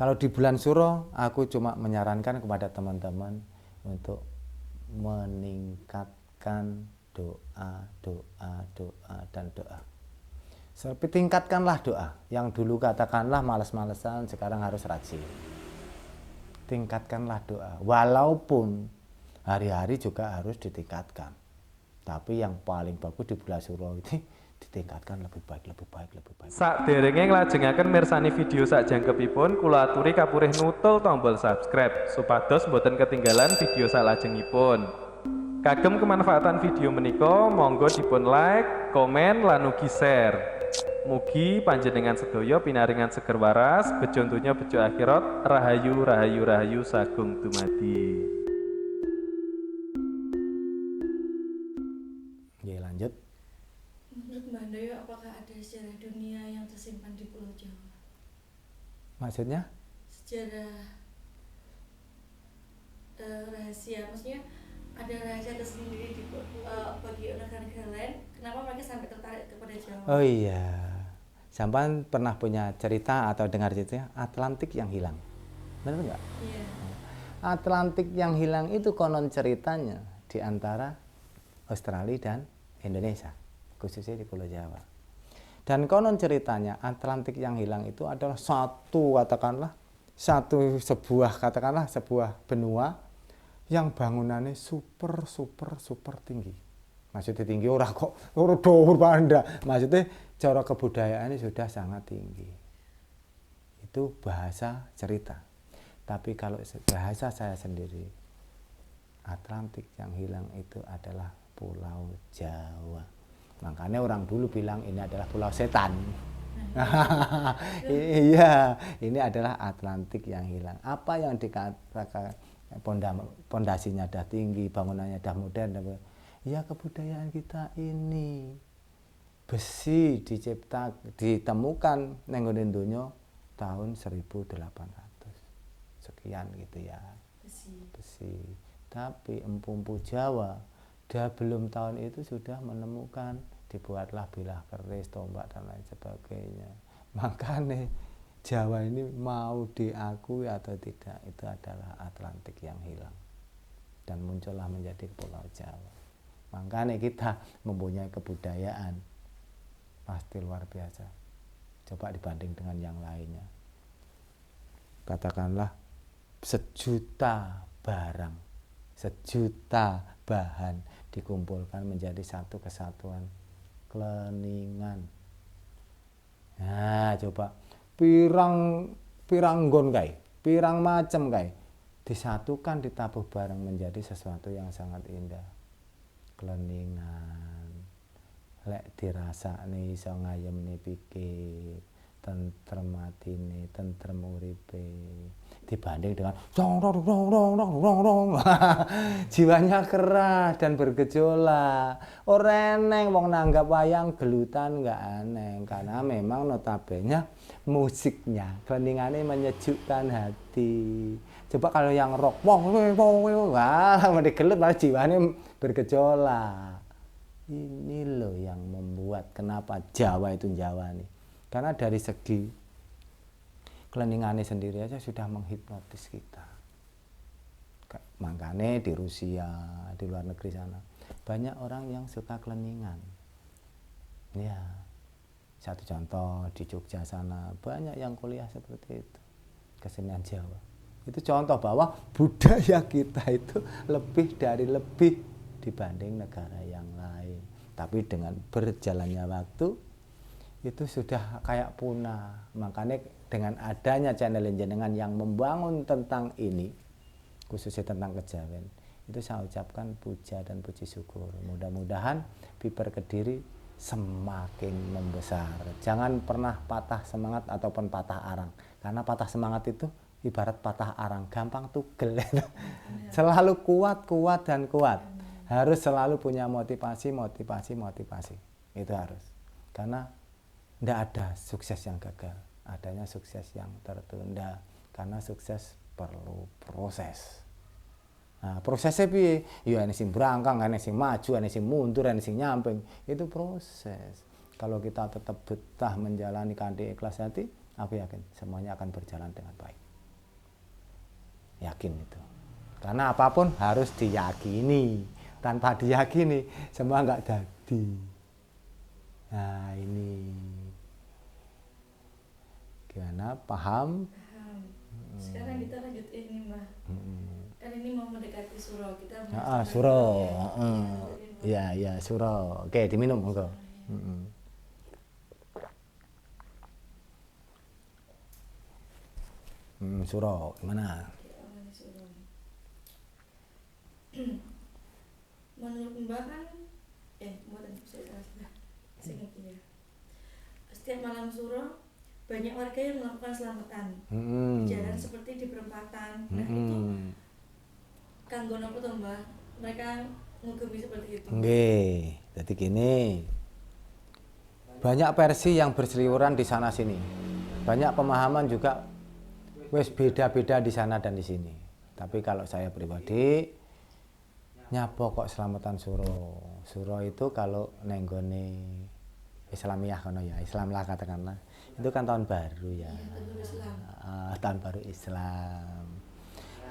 Kalau di bulan Suro, aku cuma menyarankan kepada teman-teman untuk meningkatkan doa, dan doa. Seperti tingkatkanlah doa. Yang dulu katakanlah males-malesan, sekarang harus rajin. Tingkatkanlah doa. Walaupun hari-hari juga harus ditingkatkan. Tapi yang paling bagus di bulan Suro ini ditingkatkan lebih baik. Sakderenge nglajengaken mirsani video sakjangkepipun, kula aturi kapurih nutul tombol subscribe supados boten ketinggalan video salajengipun. Kagem kemanfaatan video menika, monggo dipun like, komen, lan ugi share. Mugi panjenengan sedaya pinaringan seger waras, bejo donya bejo akhirat, rahayu rahayu rahayu sagung dumadi. Oke, lanjut. Menurut Mbak Handoyo, apakah ada sejarah dunia yang tersimpan di Pulau Jawa? Maksudnya? Sejarah rahasia, maksudnya ada rahasia tersendiri bagi negara-negara lain. Kenapa mereka sampai tertarik kepada Jawa? Oh iya, sampan pernah punya cerita atau dengar cerita Atlantik yang hilang, benar nggak? Iya. Atlantik yang hilang itu konon ceritanya di antara Australia dan Indonesia, khususnya di Pulau Jawa. Dan konon ceritanya Atlantik yang hilang itu adalah sebuah benua yang bangunannya super tinggi. Maksudnya tinggi orang kok orang dhuwur panda. Maksudnya cara kebudayaannya sudah sangat tinggi. Itu bahasa cerita. Tapi kalau bahasa saya sendiri, Atlantik yang hilang itu adalah Pulau Jawa. Makanya orang dulu bilang ini adalah Pulau Setan. Iya, ini adalah Atlantik yang hilang. Apa yang dikatakan pondasinya dah tinggi, bangunannya dah modern, ya kebudayaan kita ini besi ditemukan neng donya tahun 1800 sekian gitu ya, besi. Tapi empu-empu Jawa dah belum tahun itu sudah menemukan, dibuatlah bilah keris, tombak dan lain sebagainya. Makanya Jawa ini mau diakui atau tidak, itu adalah Atlantik yang hilang dan muncullah menjadi Pulau Jawa. Makanya kita mempunyai kebudayaan pasti luar biasa. Coba dibanding dengan yang lainnya. Katakanlah sejuta barang, sejuta bahan dikumpulkan menjadi satu kesatuan Kleningan. Nah, coba pirang nggon kae, pirang macam kae disatukan, ditabuh bareng menjadi sesuatu yang sangat indah. Kleningan lek dirasakne iso ngayemne pikir, tentrem atine, tentrem uripe, dibanding dengan jiwanya keras dan bergejolak. Ora eneng wong nanggap wayang gelutan, nggak aneh, karena memang notabene musiknya Kleningane menyejukkan hati. Coba kalau yang rock wah gelut malah jiwanya bergejolak. Ini loh yang membuat kenapa Jawa itu Jawa nih. Karena dari segi Kleningane sendiri aja sudah menghipnotis kita. Makanya di Rusia, di luar negeri sana banyak orang yang suka Kleningan. Ya, satu contoh di Jogja sana banyak yang kuliah seperti itu, kesenian Jawa. Itu contoh bahwa budaya kita itu lebih dibanding negara yang lain. Tapi dengan berjalannya waktu itu sudah kayak punah. Makanya dengan adanya channel jenengan yang membangun tentang ini, khususnya tentang kejawen, itu saya ucapkan puja dan puji syukur. Mudah-mudahan Piper Kediri semakin membesar. Jangan pernah patah semangat ataupun patah arang. Karena patah semangat itu ibarat patah arang, gampang tugel. Selalu kuat dan kuat. Harus selalu punya motivasi. Itu harus. Karena tidak ada sukses yang gagal, adanya sukses yang tertunda. Karena sukses perlu proses. Nah, prosesnya piye? Ya ana sing brangkang, ana sing maju, ana sing mundur, ana sing nyamping. Itu proses. Kalau kita tetap betah menjalani kanthi ikhlas hati, aku yakin semuanya akan berjalan dengan baik. yakin itu. Karena apapun harus diyakini. Tanpa diyakini semua nggak jadi. Nah ini gimana, paham? Paham. Sekarang kita lanjut ini Mbah. Kan ini mau mendekati suro, kita Suro. Ya suro. Oke, diminum monggo. Suro gimana? Menurut Mbak kan setiap malam suro banyak warga yang melakukan selamatan di jalan seperti di perempatan. Nah itu kanggo napa to Mbah? Mereka ngugemi seperti itu. Nggih, jadi gini. Banyak versi yang berseliweran di sana sini. Banyak pemahaman juga wes beda-beda di sana dan di sini. Tapi kalau saya pribadi nyapo kok selamatan suro. Suro itu kalau nenggone Islamiyah kono ya, Islam lah katakanlah. Itu kan tahun baru ya. Tahun baru Islam.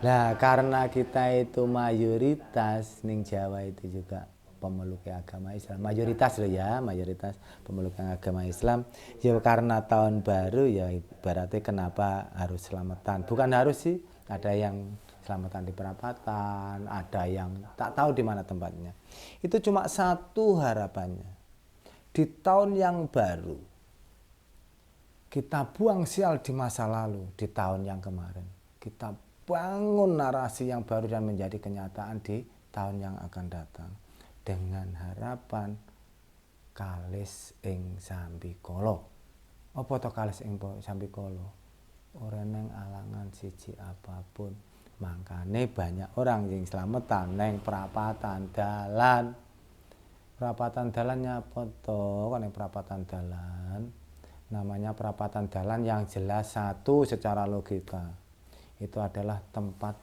Nah, karena kita itu mayoritas ning Jawa itu juga pemeluk agama Islam. Mayoritas loh ya, mayoritas pemeluk agama Islam. Ya karena tahun baru ya berarti kenapa harus selamatan? Bukan harus sih, ada yang selamatan di perapatan, ada yang tak tahu di mana tempatnya. Itu cuma satu harapannya. Di tahun yang baru kita buang sial di masa lalu, di tahun yang kemarin. Kita bangun narasi yang baru dan menjadi kenyataan di tahun yang akan datang. Dengan harapan kalis ing sambikala. Apa to kalis ing sambikala? Ora neng alangan siji apapun. Makane banyak orang yang selamatan neng perapatan dalan. Perapatan dalannya apa to? Kan perapatan dalan. Namanya perapatan dalan yang jelas satu secara logika. Itu adalah tempat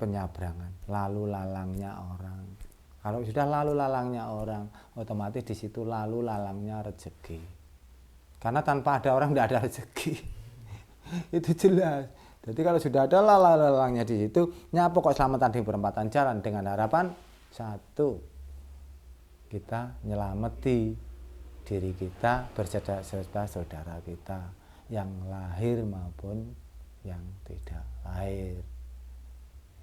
penyeberangan, lalu lalangnya orang. Kalau sudah lalu lalangnya orang, otomatis di situ lalu lalangnya rezeki. Karena tanpa ada orang tidak ada rezeki. Itu jelas. Jadi kalau sudah ada lalu lalangnya di situ, nyapa kok selamatan di perempatan jalan dengan harapan satu, kita nyelamati diri kita berserta saudara kita yang lahir maupun yang tidak lahir.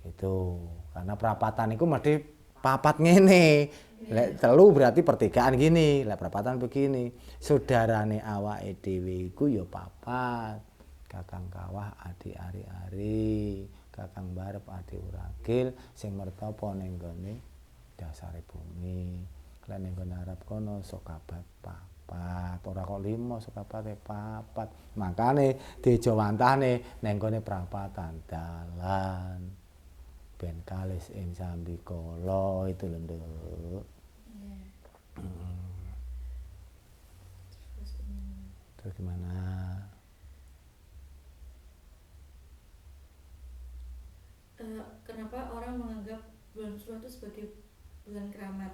Itu karena perapatan itu mesti papat ngene. Lek telu berarti pertigaan gini, lek perapatan begini. Saudarane awake dhewe iku ya papat. Kakang kawah adi ari-ari, kakang barep adi uragil sing mertapa ning gone dasare bumi. Lek ning gone arep kono sokabat papat, ora kok 5 sokabate papat. Makane dijawantane ning gone perapatan dalan. Ben kalis ing sambikala itu lho, Nduk. Terus gimana? Kenapa orang menganggap bulan Suro itu sebagai bulan keramat?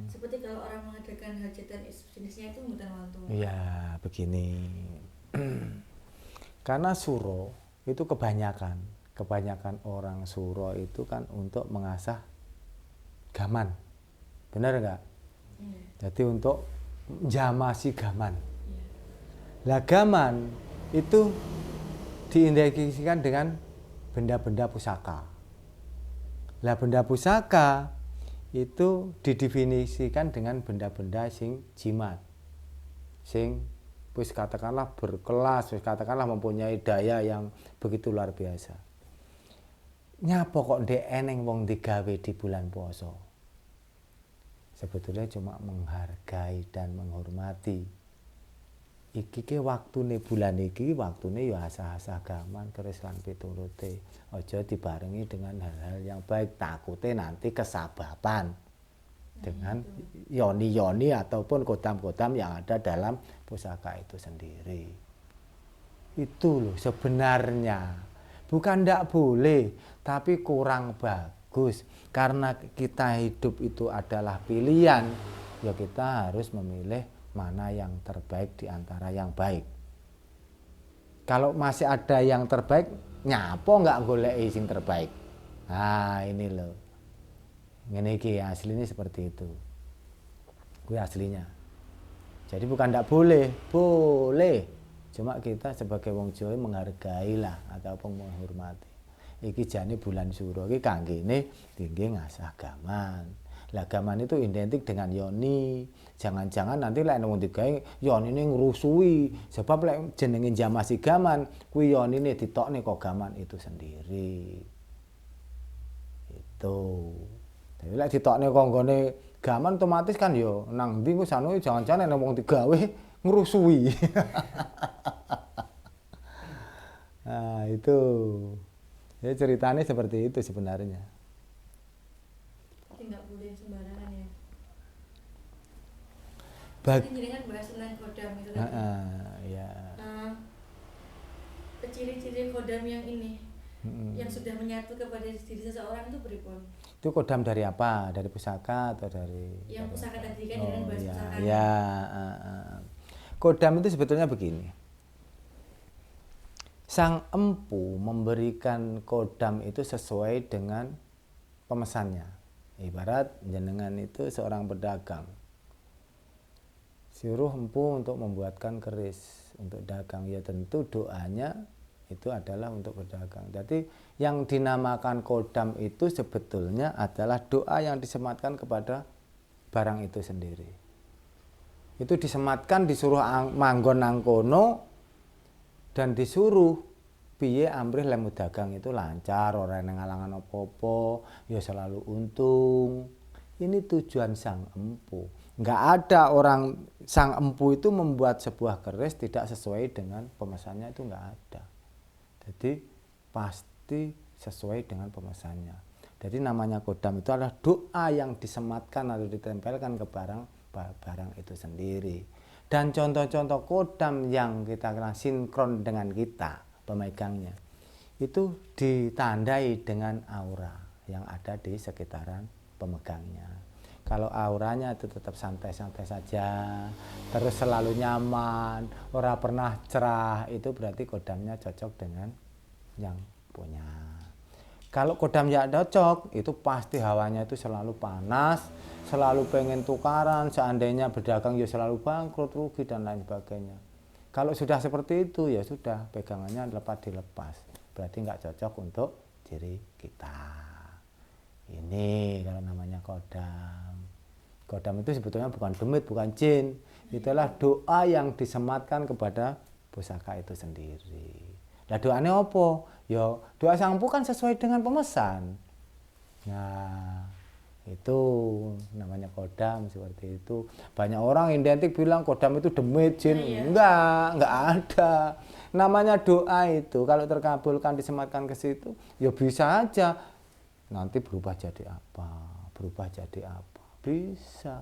Seperti kalau orang mengadakan hajatan jenisnya itu mboten wonten. Iya, begini. Karena Suro itu kebanyakan orang Suro itu kan untuk mengasah gaman. Benar enggak? Jadi untuk jamasi gaman. Lah gaman itu diindikasikan dengan benda-benda pusaka. Lah benda pusaka itu didefinisikan dengan benda-benda sing jimat. Sing wis katakanlah berkelas, wis katakanlah mempunyai daya yang begitu luar biasa. Nyapa kok ndek eneng wong digawe di bulan puasa? Sebetulnya cuma menghargai dan menghormati. Iki ke waktune bulan iki, waktune ya asah-asah gaman keris lan piturute. Aja dibarengi dengan hal-hal yang baik, takute nanti kesababan dengan yoni-yoni ataupun kodam-kodam yang ada dalam pusaka itu sendiri. Itu loh sebenarnya. Bukan ndak boleh, tapi kurang bagus. Karena kita hidup itu adalah pilihan, ya kita harus memilih mana yang terbaik di antara yang baik. Kalau masih ada yang terbaik, nyapo nggak goleki sing terbaik. Nah, ini loh. Ngene iki aslinya seperti itu. Kuwi aslinya. Jadi bukan ndak boleh, boleh. Cuma kita sebagai wong Jawa menghargai lah ataupun menghormati. Iki jane bulan suro iki kanggene tinggi ngasah gaman. Lah gaman itu identik dengan yoni. Jangan-jangan nanti lek wong digawe yoni ini ngrusui. Sebab lek jenenge jamasi gaman, kuwi yonine ditokne kok gaman itu sendiri. Itu. Tapi lek ditokne kok nggone gaman otomatis kan yo nang ndi ku sanu jangan-jangan nek wong digawe ngrusui. Nah, itu. Ya ceritanya seperti itu sebenarnya. Jadi nggak boleh sembarangan ya. Bagi Jadi kan bahas tentang kodam itu tadi. ya. Ciri-ciri kodam yang ini, yang sudah menyatu kepada diri seseorang itu beripun? Itu kodam dari apa? Dari pusaka atau dari? Yang pusaka tadi kan dengan bahas ya, pusaka. ya. Kodam itu sebetulnya begini. Sang empu memberikan kodam itu sesuai dengan pemesannya. Ibarat jenengan itu seorang pedagang. Suruh empu untuk membuatkan keris untuk dagang. Ya tentu doanya itu adalah untuk berdagang. Jadi yang dinamakan kodam itu sebetulnya adalah doa yang disematkan kepada barang itu sendiri. Itu disematkan, disuruh manggon nang kono, dan disuruh piye amrih lemu dagang itu lancar, ora nang ngalangan apa-apa, ya selalu untung. Ini tujuan sang empu. Enggak ada orang sang empu itu membuat sebuah keris tidak sesuai dengan pemesannya, itu enggak ada. Jadi pasti sesuai dengan pemesannya. Jadi namanya kodam itu adalah doa yang disematkan atau ditempelkan ke barang itu sendiri. Dan contoh-contoh kodam yang kita kenal sinkron dengan kita, pemegangnya, itu ditandai dengan aura yang ada di sekitaran pemegangnya. Kalau auranya itu tetap santai-santai saja, terus selalu nyaman, ora pernah cerah, itu berarti kodamnya cocok dengan yang punya. Kalau kodam yang cocok, itu pasti hawanya itu selalu panas, selalu pengen tukaran, seandainya berdagang ya selalu bangkrut, rugi, dan lain sebagainya. Kalau sudah seperti itu, ya sudah, pegangannya dilepas. Berarti nggak cocok untuk diri kita. Ini kalau namanya kodam. Kodam itu sebetulnya bukan demit, bukan jin. Itulah doa yang disematkan kepada pusaka itu sendiri. Nah doanya apa? Ya doa sang empu kan sesuai dengan pemesan. Nah itu namanya kodam seperti itu. Banyak orang identik bilang kodam itu demit, jin. Enggak ada. Namanya doa itu kalau terkabulkan disematkan ke situ, ya bisa aja nanti berubah jadi apa, berubah jadi apa, bisa.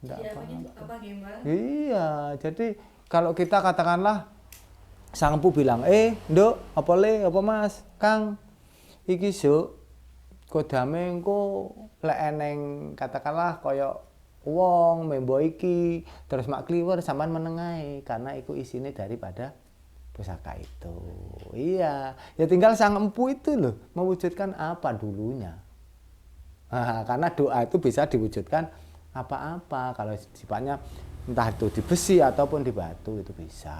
Enggak apa-apa. Iya, jadi kalau kita katakanlah sang empu bilang, nduk, apa le, apa mas, kang, iki suk, kodame engko lek eneng katakanlah kaya wong membo iki, terus mak kliwer sampean menengae karena iku isine daripada pusaka itu. Iya, ya tinggal sang empu itu loh mewujudkan apa dulunya. Nah, karena doa itu bisa diwujudkan apa-apa kalau sifatnya entah itu di besi ataupun di batu itu bisa.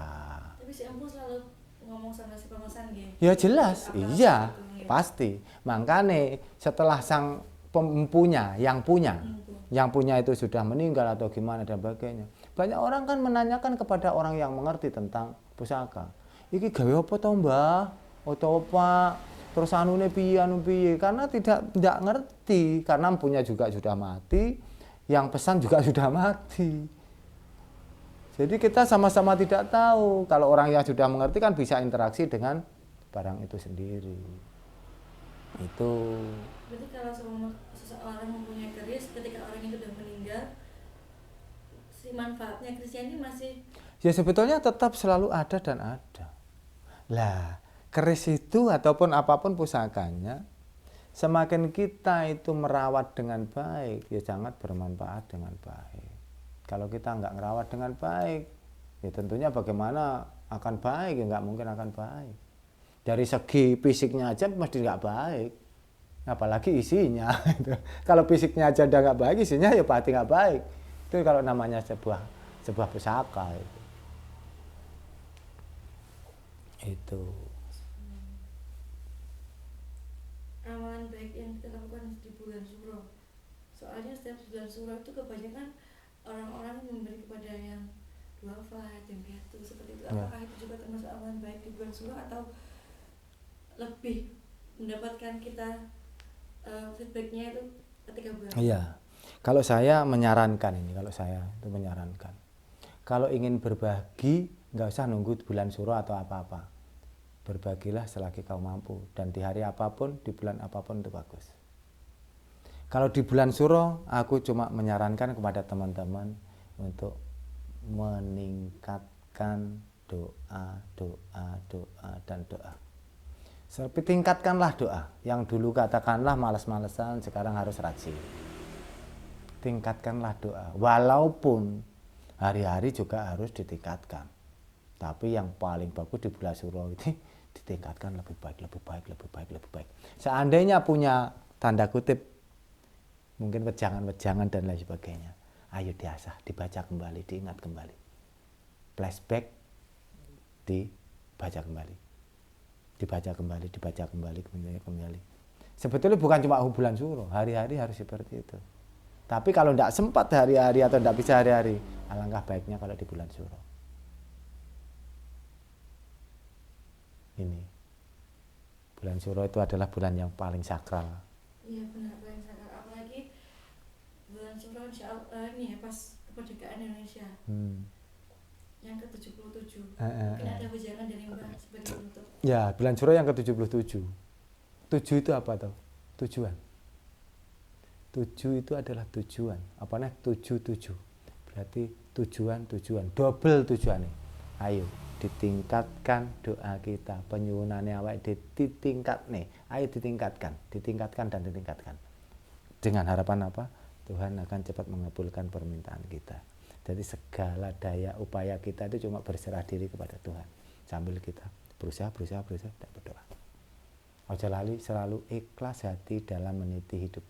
Tapi si empu selalu ngomong sama si pemesan gitu. Ya jelas, iya, pasti. Makanya setelah sang pempunya, yang punya itu sudah meninggal atau gimana dan sebagainya. Banyak orang kan menanyakan kepada orang yang mengerti tentang pusaka. Iki gawe apa to, Mbah? Atau apa? Terus anune piye karena tidak ngerti, karena punya juga sudah mati, yang pesan juga sudah mati. Jadi kita sama-sama tidak tahu. Kalau orang yang sudah mengerti kan bisa interaksi dengan barang itu sendiri. Itu. Berarti kalau seseorang mempunyai keris, ketika orang itu sudah meninggal, si manfaatnya kerisnya ini masih? Ya sebetulnya tetap selalu ada dan ada. Lah, keris itu ataupun apapun pusakanya, semakin kita itu merawat dengan baik, ya sangat bermanfaat dengan baik. Kalau kita nggak merawat dengan baik, ya tentunya bagaimana akan baik, ya nggak mungkin akan baik. Dari segi fisiknya aja mesti nggak baik, apalagi isinya. Kalau fisiknya aja udah nggak baik, isinya ya pasti nggak baik. Itu kalau namanya sebuah pusaka itu. Amalan baik yang kita lakukan di bulan Suro. Soalnya setiap bulan Suro itu kebanyakan orang-orang memberi kepada yang duafa, yang piatu seperti itu. Ya. Apakah itu juga termasuk amalan baik di bulan Suro atau lebih mendapatkan kita feedbacknya itu ketika bulan? Iya. Kalau saya menyarankan kalau ingin berbagi nggak usah nunggu bulan Suro atau apa-apa. Berbagilah selagi kau mampu, dan di hari apapun, di bulan apapun itu bagus. Kalau di bulan Suro, aku cuma menyarankan kepada teman-teman untuk meningkatkan doa, dan doa. Tingkatkanlah doa. Yang dulu katakanlah malas-malesan, sekarang harus rajin. Tingkatkanlah doa. Walaupun hari-hari juga harus ditingkatkan. Tapi yang paling bagus di bulan Suro itu ditingkatkan lebih baik. Seandainya punya tanda kutip mungkin wejangan-wejangan dan lain sebagainya, ayo diasah, dibaca kembali, diingat kembali. Flashback, dibaca kembali. Sebetulnya bukan cuma bulan Suro, hari-hari harus seperti itu. Tapi kalau tidak sempat hari-hari atau tidak bisa hari-hari, alangkah baiknya kalau di bulan Suro. Ini bulan Suro itu adalah bulan yang paling sakral. Iya benar, paling sakral. Apalagi bulan Suro ini ya pas kemerdekaan Indonesia yang ke-77. Mungkin ada wejangan dari Mbak sebagai penutup. Ya, bulan Suro yang ke-77. 7 itu apa tuh? Tujuan. 7 itu adalah tujuan. Apa nih? 77. Berarti tujuan, double tujuannya. Ayo ditingkatkan doa kita, penyuwunane awake ditingkatne. Ayo ditingkatkan dan ditingkatkan. Dengan harapan apa? Tuhan akan cepat mengabulkan permintaan kita. Jadi segala daya upaya kita itu cuma berserah diri kepada Tuhan. Sambil kita berusaha dan berdoa. Ojo lali selalu ikhlas hati dalam meniti hidup.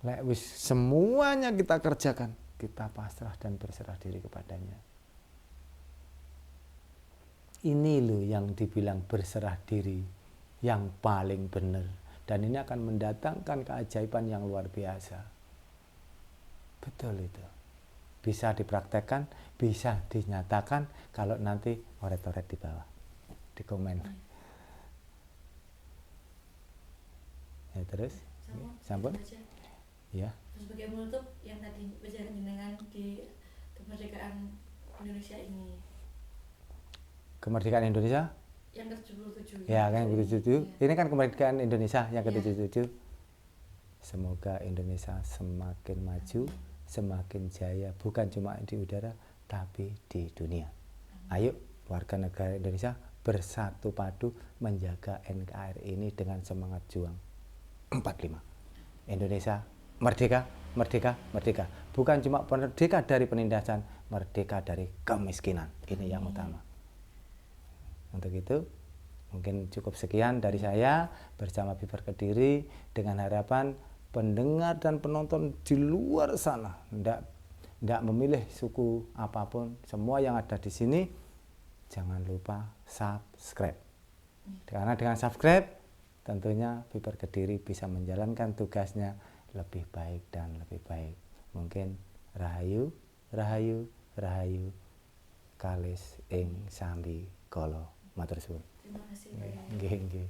Lek wis semuanya kita kerjakan, kita pasrah dan berserah diri kepadanya. Ini loh yang dibilang berserah diri yang paling benar, dan ini akan mendatangkan keajaiban yang luar biasa. Betul itu. Bisa dipraktekkan, bisa dinyatakan kalau nanti oret-oret di bawah, di komen. Ya terus, sampun? Ya. Sebagai penutup yang tadi berjalan dengan di kemerdekaan Indonesia ini. Kemerdekaan Indonesia? Yang ke-77. Ya, kan yang ke-77. Ya. Ini kan kemerdekaan Indonesia yang ke-77. Semoga Indonesia semakin maju, semakin jaya, bukan cuma di udara, tapi di dunia. Ayo, warga negara Indonesia bersatu padu menjaga NKRI ini dengan semangat juang 45. Indonesia merdeka, merdeka, merdeka. Bukan cuma merdeka dari penindasan, merdeka dari kemiskinan. Ini yang utama. Untuk itu, mungkin cukup sekian dari saya bersama Bibar Kediri, dengan harapan pendengar dan penonton di luar sana tidak memilih suku apapun, semua yang ada di sini jangan lupa subscribe. Karena dengan subscribe tentunya Bibar Kediri bisa menjalankan tugasnya lebih baik dan lebih baik. Mungkin rahayu, rahayu, rahayu, kalis ing sambi kala. Matur suwun. Terima kasih. Nggih, nggih.